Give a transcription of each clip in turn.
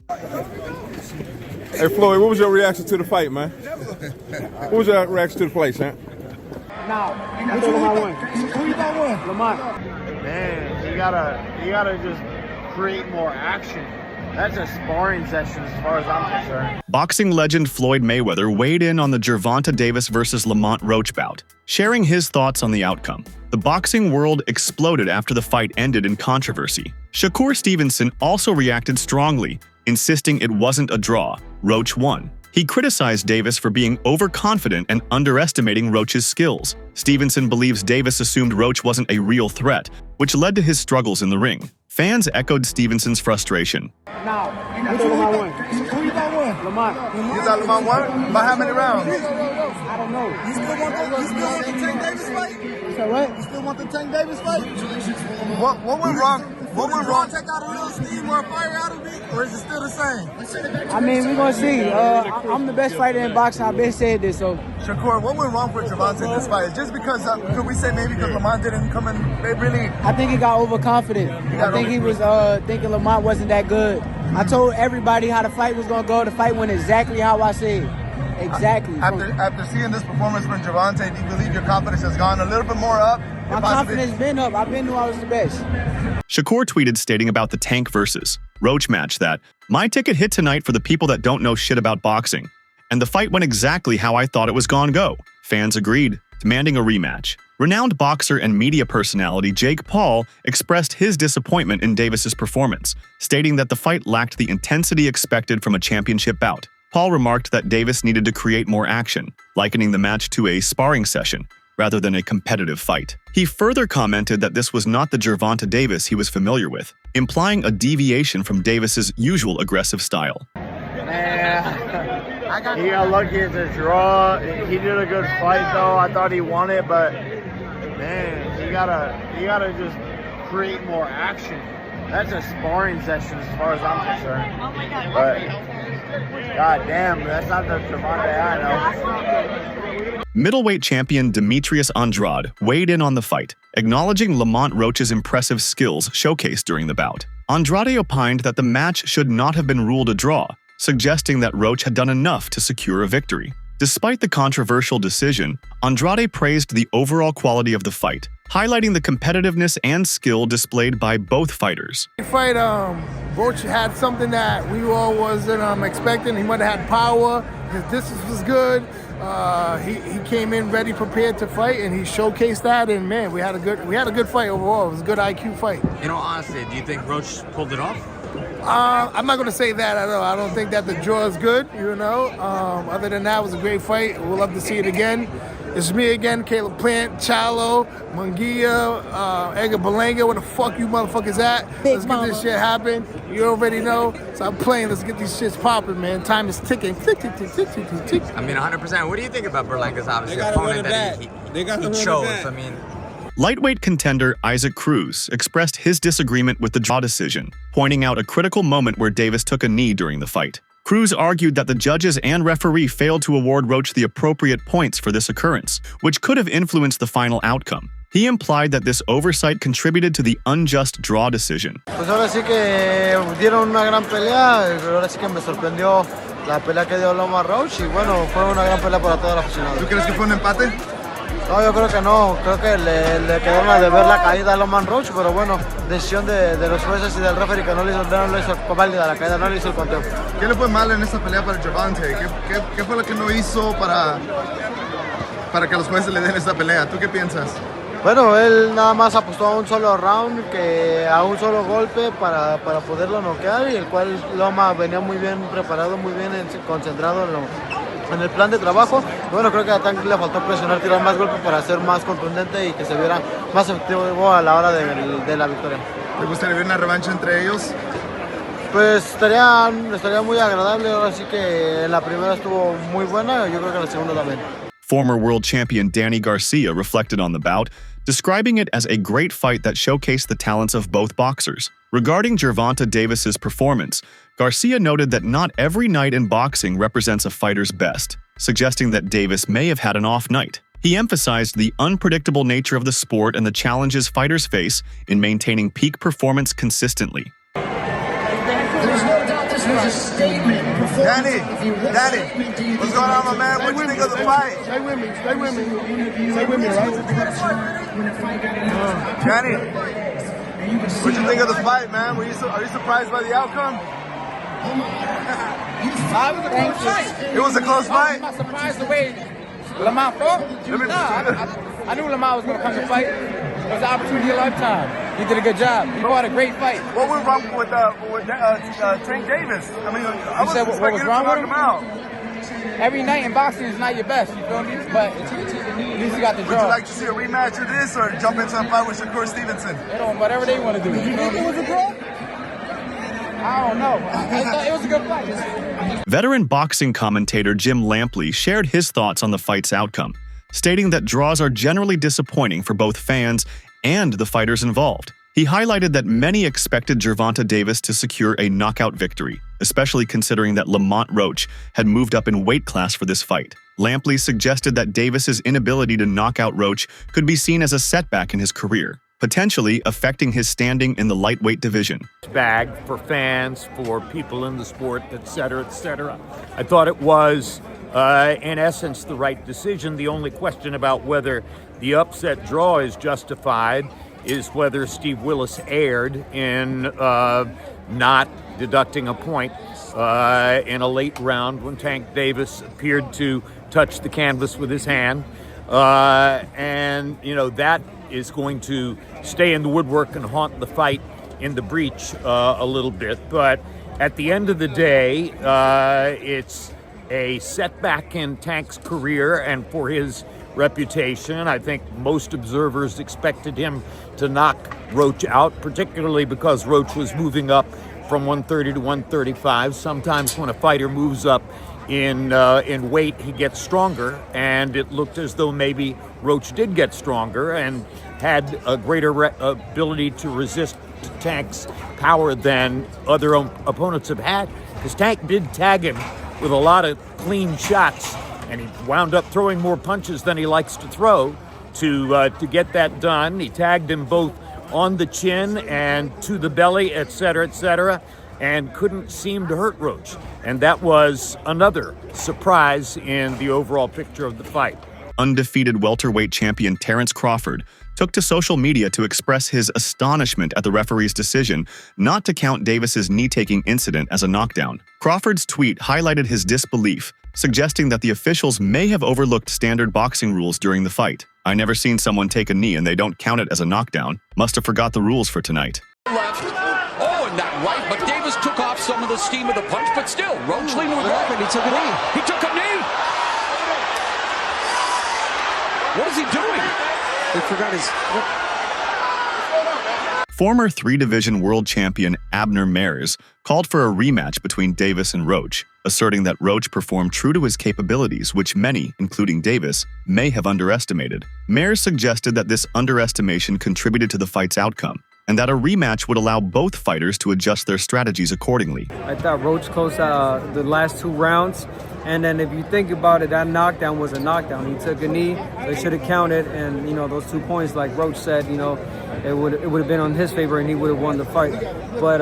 Hey, Floyd, what was your reaction to the fight, man? What was your reaction to the fight, son? Now, who you gonna win? Lamont. Man, you gotta just create more action. That's a sparring session as far as I'm concerned. Boxing legend Floyd Mayweather weighed in on the Gervonta Davis versus Lamont Roach bout, sharing his thoughts on the outcome. The boxing world exploded after the fight ended in controversy. Shakur Stevenson also reacted strongly, insisting it wasn't a draw. Roach won. He criticized Davis for being overconfident and underestimating Roach's skills. Stevenson believes Davis assumed Roach wasn't a real threat, which led to his struggles in the ring. Fans echoed Stevenson's frustration. Now, who you gonna win? Lamont. You thought Lamont won? By how many rounds? I don't know. You still want the Tank Davis fight? You said what? You still want the Tank Davis fight? What went wrong? What went wrong? Take out a real steam or a fire out of me, or is it still the same? I mean, we're gonna see. I'm the best fighter in boxing. I've been saying this, so. Shakur, what went wrong for Gervonta in this fight? Just because, could we say maybe because Lamont didn't come in, they really... I think he got overconfident. I think he was thinking Lamont wasn't that good. I told everybody how the fight was gonna go. The fight went exactly how I said. Exactly. After seeing this performance from Gervonta, do you believe your confidence has gone a little bit more up? My confidence been up. I've been knew I was the best. Shakur tweeted stating about the Tank versus Roach match that, "My ticket hit tonight for the people that don't know shit about boxing. And the fight went exactly how I thought it was gonna go." Fans agreed, demanding a rematch. Renowned boxer and media personality Jake Paul expressed his disappointment in Davis's performance, stating that the fight lacked the intensity expected from a championship bout. Paul remarked that Davis needed to create more action, likening the match to a sparring session rather than a competitive fight. He further commented that this was not the Gervonta Davis he was familiar with, implying a deviation from Davis's usual aggressive style. Man, he got lucky at the draw. He did a good fight though. I thought he won it, but man, you gotta just create more action. That's a sparring session as far as I'm concerned. But god damn, that's not the Gervonta I know. Middleweight champion Demetrius Andrade weighed in on the fight, acknowledging Lamont Roach's impressive skills showcased during the bout. Andrade opined that the match should not have been ruled a draw, suggesting that Roach had done enough to secure a victory. Despite the controversial decision, Andrade praised the overall quality of the fight, highlighting the competitiveness and skill displayed by both fighters. The fight, Roach had something that we all wasn't expecting. He might have had power. His distance was good. He came in ready, prepared to fight, and he showcased that. And man, we had a good fight overall. It was a good IQ fight. In all honesty, do you think Roach pulled it off? I'm not going to say that at all. I don't think that the draw is good, you know. Other than that, it was a great fight. We'll love to see it again. It's me again, Caleb Plant, Chalo, Munguia, Edgar Berlanga. Where the fuck you motherfuckers at? Let's get this shit happen. You already know. Stop playing. Let's get these shits popping, man. Time is ticking. Tick, tick, tick, tick, tick, tick. I mean, 100%. What do you think about Berlanga's obviously opponent that he chose? I mean, Lightweight contender Isaac Cruz expressed his disagreement with the draw decision, pointing out a critical moment where Davis took a knee during the fight. Cruz argued that the judges and referee failed to award Roach the appropriate points for this occurrence, which could have influenced the final outcome. He implied that this oversight contributed to the unjust draw decision. Pues ahora sí que dieron una gran pelea, pero ahora sí que me sorprendió la pelea que dio Lamont Roach y bueno, fue una gran pelea para toda la aficionada. ¿Tú crees que fue un empate? No, yo creo que no, creo que le quedaron a deber la caída a Lamont Roach, pero bueno, decisión de los jueces y del referee que no le hizo válida la caída, no le hizo el conteo. ¿Qué le fue mal en esta pelea para Gervonta? ¿Qué fue lo que no hizo para que los jueces le den esta pelea? ¿Tú qué piensas? Bueno, él nada más apostó a un solo round, a un solo golpe para poderlo noquear, y el cual Loma venía muy bien preparado, muy bien concentrado en el plan de trabajo. Bueno, creo que a Tank le faltó presionar, tirar más golpes para ser más contundente y que se viera más efectivo a la hora de la victoria. ¿Te gustaría ver una revancha entre ellos? Pues estaría muy agradable. Ahora sí que la primera estuvo muy buena, yo creo que la segunda también. Former world champion Danny Garcia reflected on the bout, describing it as a great fight that showcased the talents of both boxers. Regarding Gervonta Davis's performance, Garcia noted that not every night in boxing represents a fighter's best, suggesting that Davis may have had an off night. He emphasized the unpredictable nature of the sport and the challenges fighters face in maintaining peak performance consistently. There's no doubt this Danny, what's going on, my man? What do you think of the fight? Stay with me, stay with me. Stay with me, right? Danny, what do you think of the fight, man? Are you surprised by the outcome? It was a close fight. I'm not surprised the way Lamont fought. I knew Lamont was going to come to fight. It was an opportunity of a lifetime. He did a good job. He fought a great fight. What went wrong with Tank Davis? I mean, I was what was wrong with him? Out. Every night in boxing is not your best, you feel me? But at least you got the draw. Would you like to see a rematch of this or jump into a fight with Shakur Stevenson? They don't, whatever they want to do. You think it was a draw? I don't know. It was a good fight. Veteran boxing commentator Jim Lampley shared his thoughts on the fight's outcome, stating that draws are generally disappointing for both fans and the fighters involved. He highlighted that many expected Gervonta Davis to secure a knockout victory, especially considering that Lamont Roach had moved up in weight class for this fight. Lampley suggested that Davis's inability to knock out Roach could be seen as a setback in his career, potentially affecting his standing in the lightweight division. Bag for fans, for people in the sport, etc., etc. I thought it was, in essence, the right decision. The only question about whether the upset draw is justified is whether Steve Willis erred in not deducting a point in a late round when Tank Davis appeared to touch the canvas with his hand. And, you know, that is going to stay in the woodwork and haunt the fight in the breach a little bit. But at the end of the day, it's a setback in Tank's career and for his reputation. I think most observers expected him to knock Roach out, particularly because Roach was moving up from 130 to 135. Sometimes when a fighter moves up in weight, he gets stronger, and it looked as though maybe Roach did get stronger and had a greater ability to resist Tank's power than other opponents have had, because Tank did tag him with a lot of clean shots, and he wound up throwing more punches than he likes to throw to get that done. He tagged him both on the chin and to the belly, etc., and couldn't seem to hurt Roach. And that was another surprise in the overall picture of the fight. Undefeated welterweight champion Terrence Crawford took to social media to express his astonishment at the referee's decision not to count Davis's knee-taking incident as a knockdown. Crawford's tweet highlighted his disbelief, suggesting that the officials may have overlooked standard boxing rules during the fight. "I never seen someone take a knee and they don't count it as a knockdown. Must have forgot the rules for tonight." Left. Oh, and that right, but Davis took off some of the steam of the punch, but still, Roach leaned with right. He took a knee. He took a knee. What is he doing? He forgot his... Former three-division world champion Abner Mares called for a rematch between Davis and Roach, asserting that Roach performed true to his capabilities, which many, including Davis, may have underestimated. Mares suggested that this underestimation contributed to the fight's outcome, and that a rematch would allow both fighters to adjust their strategies accordingly. I thought Roach closed the last 2 rounds, and then if you think about it, that knockdown was a knockdown. He took a knee, they should have counted, and, you know, those 2 points, like Roach said, you know, it would have been on his favor and he would have won the fight. But,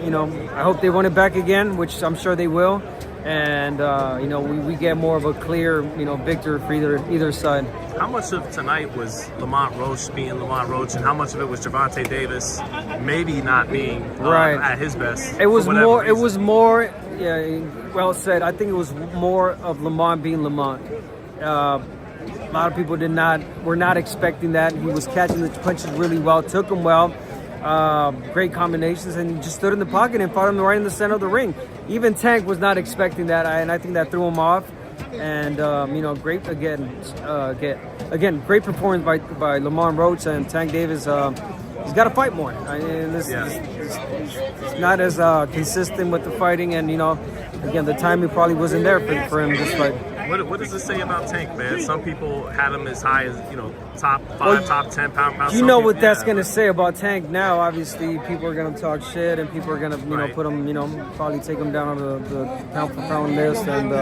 you know, I hope they run it back again, which I'm sure they will. And, you know, we get more of a clear, you know, victor for either side. How much of tonight was Lamont Roach being Lamont Roach, and how much of it was Gervonta Davis maybe not being at his best? It was more. Reason? It was more. Yeah, well said. I think it was more of Lamont being Lamont. A lot of people were not expecting that. He was catching the punches really well, took them well. Great combinations, and he just stood in the pocket and fought him right in the center of the ring. Even Tank was not expecting that, and I think that threw him off. And you know, great great performance by Lamont Roach, and Tank Davis. He's got to fight more. He's not as consistent with the fighting, and you know, again, the timing probably wasn't there for him this fight. What does this say about Tank, man? Some people had him as high as, top 5, top 10 pound. You know what that's going to say about Tank now. Obviously, people are going to talk shit, and people are going to, put him, probably take him down on the pound for pound list, and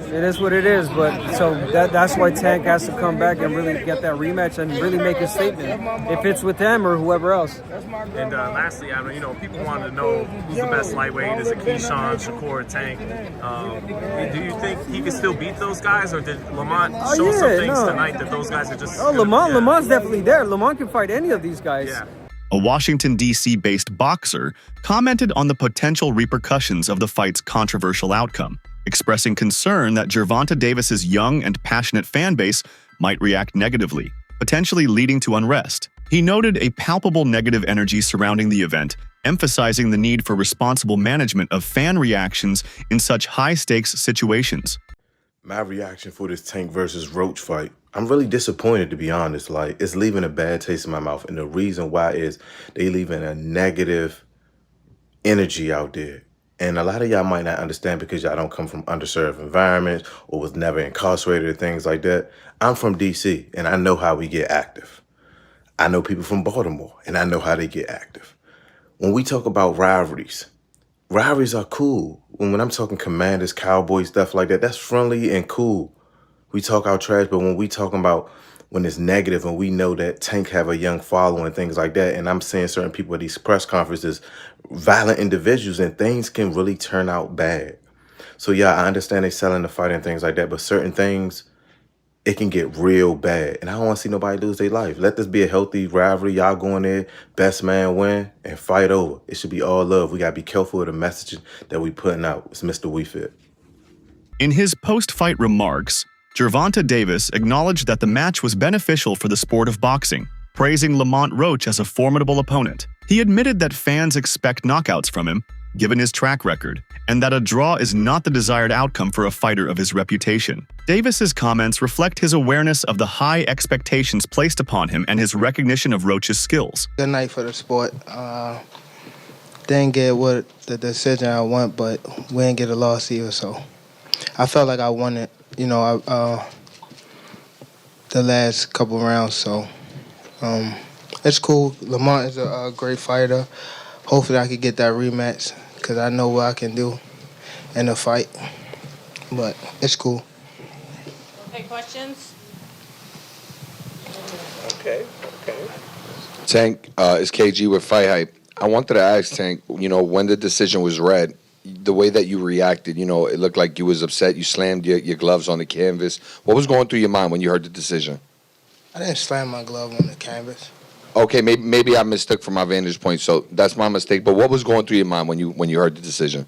it is what it is. But so that's why Tank has to come back and really get that rematch and really make a statement, if it's with him or whoever else. And lastly, Adam, people wanted to know who's the best lightweight. Is it Keyshawn, Shakur, Tank? Do you think he can still beat those guys, or did Lamont show some things tonight that those guys are just? Lamont's definitely there. Lamont can fight any of these guys. Yeah. A Washington, D.C.-based boxer commented on the potential repercussions of the fight's controversial outcome, expressing concern that Gervonta Davis's young and passionate fan base might react negatively, potentially leading to unrest. He noted a palpable negative energy surrounding the event, emphasizing the need for responsible management of fan reactions in such high-stakes situations. My reaction for this Tank versus Roach fight, I'm really disappointed, to be honest. Like, it's leaving a bad taste in my mouth. And the reason why is they leaving a negative energy out there. And a lot of y'all might not understand because y'all don't come from underserved environments or was never incarcerated or things like that. I'm from D.C. and I know how we get active. I know people from Baltimore and I know how they get active. When we talk about rivalries are cool. When I'm talking Commanders, Cowboys, stuff like that, that's friendly and cool. We talk our trash, but when we talking about when it's negative and we know that Tank have a young following and things like that, and I'm seeing certain people at these press conferences, violent individuals, and things can really turn out bad. So yeah, I understand they selling the fight and things like that, but certain things, it can get real bad. And I don't want to see nobody lose their life. Let this be a healthy rivalry. Y'all go in there, best man win, and fight over. It should be all love. We got to be careful with the messaging that we putting out. It's Mr. We Fit. In his post-fight remarks, Gervonta Davis acknowledged that the match was beneficial for the sport of boxing, praising Lamont Roach as a formidable opponent. He admitted that fans expect knockouts from him, given his track record, and that a draw is not the desired outcome for a fighter of his reputation. Davis's comments reflect his awareness of the high expectations placed upon him and his recognition of Roach's skills. Good night for the sport. Didn't get what the decision I want, but we didn't get a loss either, so I felt like I won it, the last couple rounds, so it's cool. Lamont is a great fighter. Hopefully I could get that rematch because I know what I can do in a fight, but it's cool. Okay, questions? Okay. Tank, is KG with Fight Hype. I wanted to ask Tank, when the decision was read, the way that you reacted, it looked like you was upset. You slammed your gloves on the canvas. What was going through your mind when you heard the decision? I didn't slam my glove on the canvas. Okay, maybe I mistook from my vantage point, so that's my mistake. But what was going through your mind when you heard the decision?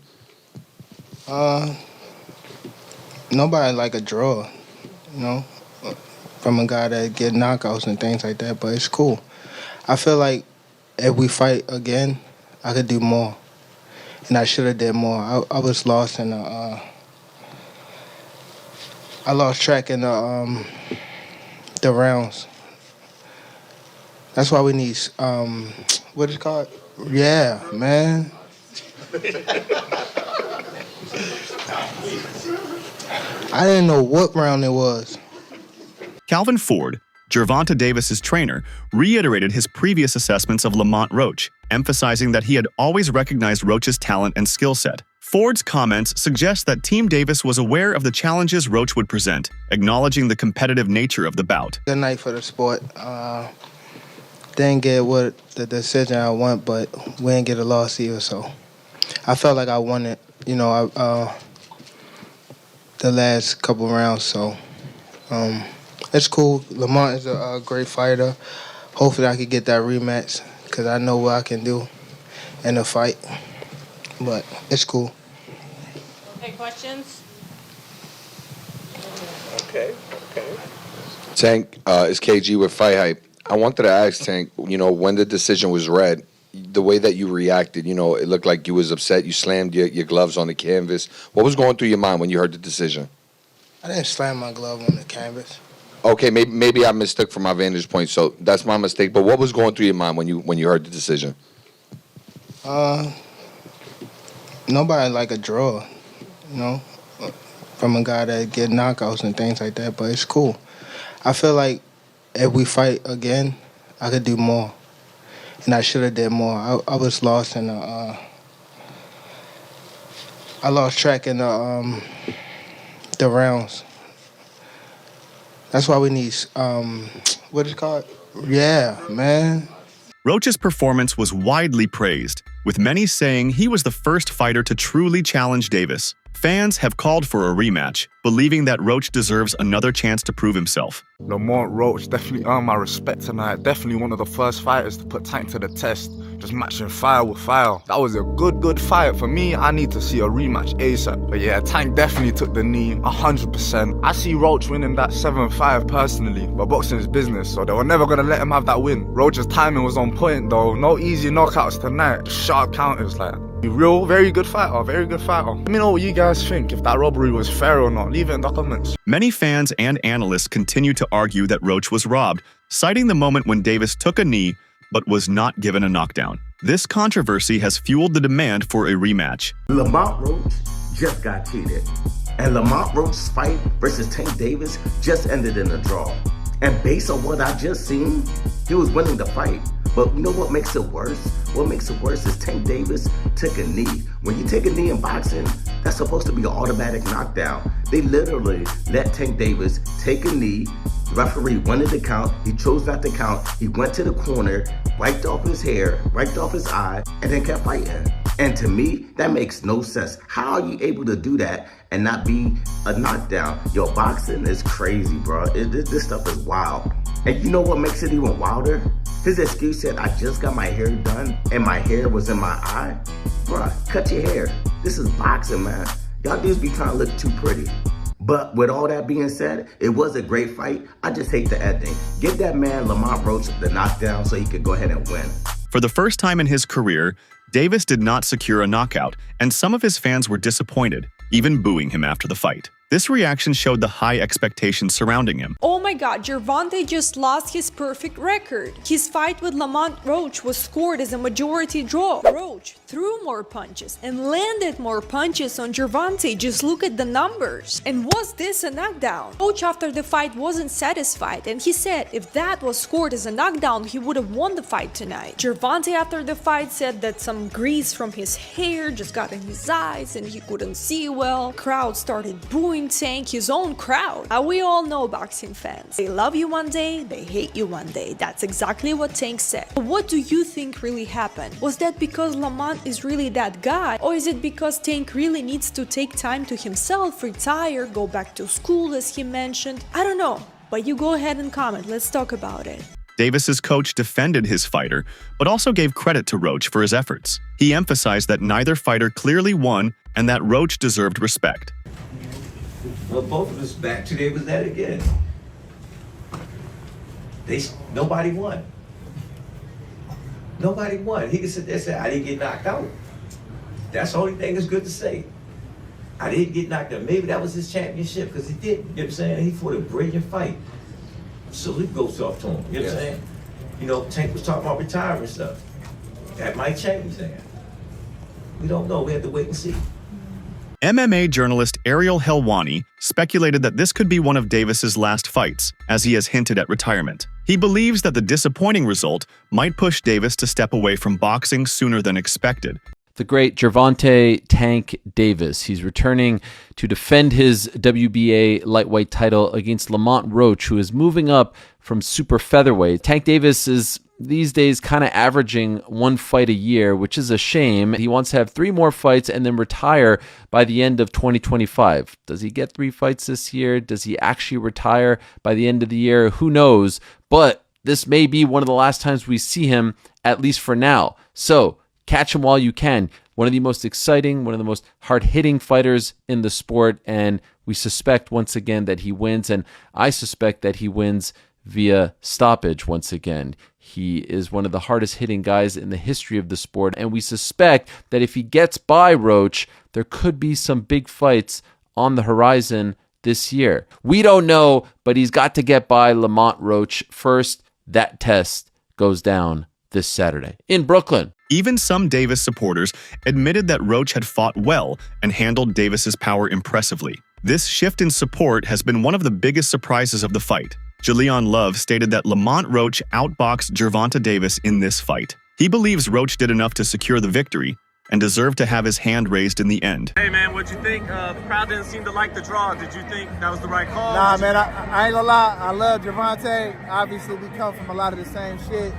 Nobody like a draw, from a guy that get knockouts and things like that. But it's cool. I feel like if we fight again, I could do more, and I should have did more. I was lost in I lost track in the rounds. That's why we need, what is it called? Yeah, man. I didn't know what round it was. Calvin Ford, Gervonta Davis's trainer, reiterated his previous assessments of Lamont Roach, emphasizing that he had always recognized Roach's talent and skill set. Ford's comments suggest that Team Davis was aware of the challenges Roach would present, acknowledging the competitive nature of the bout. Good night for the sport. Didn't get what the decision I want, but we didn't get a loss either, so I felt like I won it, the last couple rounds, so it's cool. Lamont is a great fighter. Hopefully I could get that rematch because I know what I can do in a fight, but it's cool. Okay, questions? Okay. Tank, is KG with Fight Hype. I wanted to ask Tank, when the decision was read, the way that you reacted, it looked like you was upset. You slammed your gloves on the canvas. What was going through your mind when you heard the decision? I didn't slam my glove on the canvas. Okay, maybe I mistook from my vantage point, so that's my mistake. But what was going through your mind when you heard the decision? Nobody like a draw, from a guy that get knockouts and things like that, but it's cool. I feel like if we fight again, I could do more, and I should have did more. I was lost in the. I lost track in the rounds. That's why we need what is it called? Yeah, man. Roach's performance was widely praised, with many saying he was the first fighter to truly challenge Davis. Fans have called for a rematch, believing that Roach deserves another chance to prove himself. Lamont Roach definitely earned my respect tonight. Definitely one of the first fighters to put Tank to the test. Just matching fire with fire. That was a good fight. For me, I need to see a rematch ASAP. But yeah, Tank definitely took the knee, 100%. I see Roach winning that 7-5 personally, but boxing is business, so they were never gonna let him have that win. Roach's timing was on point though. No easy knockouts tonight. Just sharp counters, like. Real, very good fighter, very good fighter. Let me know what you guys think, if that robbery was fair or not. Leave it in the comments. Many fans and analysts continue to argue that Roach was robbed, citing the moment when Davis took a knee but was not given a knockdown. This controversy has fueled the demand for a rematch. Lamont Roach just got cheated, and Lamont Roach's fight versus Tank Davis just ended in a draw. And based on what I just seen, he was winning the fight. But you know what makes it worse? What makes it worse is Tank Davis took a knee. When you take a knee in boxing, that's supposed to be an automatic knockdown. They literally let Tank Davis take a knee. The referee wanted to count. He chose not to count. He went to the corner, wiped off his hair, wiped off his eye, and then kept fighting. And to me, that makes no sense. How are you able to do that and not be a knockdown? Yo, boxing is crazy, bro. This stuff is wild. And you know what makes it even wilder? His excuse said, I just got my hair done and my hair was in my eye. Bruh, cut your hair. This is boxing, man. Y'all dudes be trying to look too pretty. But with all that being said, it was a great fight. I just hate the ending. Give that man Lamont Roach the knockdown so he could go ahead and win. For the first time in his career, Davis did not secure a knockout, and some of his fans were disappointed, even booing him after the fight. This reaction showed the high expectations surrounding him. Oh my god, Gervonta just lost his perfect record. His fight with Lamont Roach was scored as a majority draw. Roach threw more punches and landed more punches on Gervonta. Just look at the numbers. And was this a knockdown? Roach after the fight wasn't satisfied, and he said if that was scored as a knockdown, he would have won the fight tonight. Gervonta after the fight said that some grease from his hair just got in his eyes and he couldn't see well. Crowd started booing Tank, his own crowd. We all know boxing fans. They love you one day, they hate you one day. That's exactly what Tank said. But what do you think really happened? Was that because Lamont is really that guy? Or is it because Tank really needs to take time to himself, retire, go back to school as he mentioned? I don't know, but you go ahead and comment. Let's talk about it. Davis's coach defended his fighter, but also gave credit to Roach for his efforts. He emphasized that neither fighter clearly won and that Roach deserved respect. Well, both of us back today was that again. Nobody won. Nobody won. He could sit there and say, I didn't get knocked out. That's the only thing that's good to say. I didn't get knocked out. Maybe that was his championship, because he did. You know what I'm saying? He fought a brilliant fight. Salute goes off to him. You know what I'm saying? You know, Tank was talking about retirement stuff. That might change that. We don't know. We have to wait and see. MMA journalist Ariel Helwani speculated that this could be one of Davis's last fights, as he has hinted at retirement. He believes that the disappointing result might push Davis to step away from boxing sooner than expected. The great Gervonta "Tank" Davis. He's returning to defend his WBA lightweight title against Lamont Roach, who is moving up from super featherweight. Tank Davis is these days kind of averaging one fight a year, which is a shame. He wants to have 3 more fights and then retire by the end of 2025. Does he get 3 fights this year? Does he actually retire by the end of the year? Who knows? But this may be one of the last times we see him, at least for now. So catch him while you can. One of the most exciting, one of the most hard-hitting fighters in the sport, and we suspect once again that he wins, and I suspect that he wins via stoppage once again. He is one of the hardest hitting guys in the history of the sport, and we suspect that if he gets by Roach, there could be some big fights on the horizon this year. We don't know, but he's got to get by Lamont Roach first. That test goes down this Saturday in Brooklyn. Even some Davis supporters admitted that Roach had fought well and handled Davis's power impressively. This shift in support has been one of the biggest surprises of the fight. Julian Love stated that Lamont Roach outboxed Gervonta Davis in this fight. He believes Roach did enough to secure the victory and deserved to have his hand raised in the end. Hey man, what'd you think? The crowd didn't seem to like the draw. Did you think that was the right call? Nah, man, I ain't gonna lie. I love Gervonta. Obviously, we come from a lot of the same shit.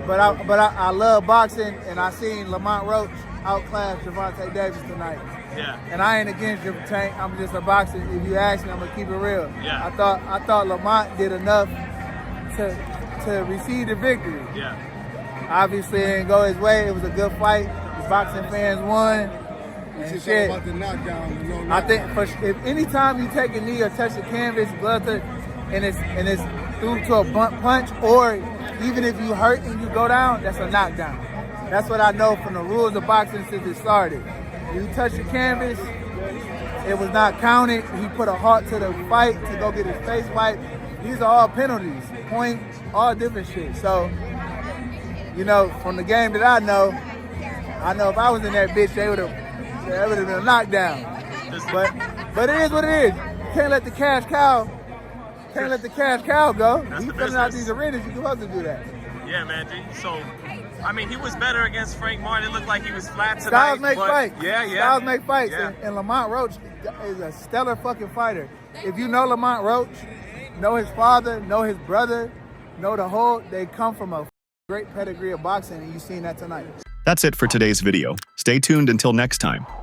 But I love boxing, and I seen Lamont Roach outclass Gervonta Davis tonight. Yeah. And I ain't against Tank. I'm just a boxer. If you ask me, I'm gonna keep it real. Yeah. I thought Lamont did enough to receive the victory. Yeah. Obviously, it didn't go his way. It was a good fight. The boxing fans won. It's all about the knockdown. I think if anytime you take a knee or touch the canvas, and it's through to a blunt punch, or even if you hurt and you go down, that's a knockdown. That's what I know from the rules of boxing since it started. You touch the canvas, it was not counted. He put a halt to the fight to go get his face wiped. These are all penalties, points, all different shit. So, you know, from the game that I know if I was in that bitch, that would have been a knockdown. But it is what it is. You can't let the cash cow go. That's He's the filling out business. these arenas, you're supposed to do that. Yeah, man. So, I mean, he was better against Frank Martin. It looked like he was flat tonight. Styles make but fights. Yeah. Styles make fights. Yeah. And Lamont Roach is a stellar fucking fighter. If you know Lamont Roach, know his father, know his brother, know they come from a great pedigree of boxing, and you've seen that tonight. That's it for today's video. Stay tuned until next time.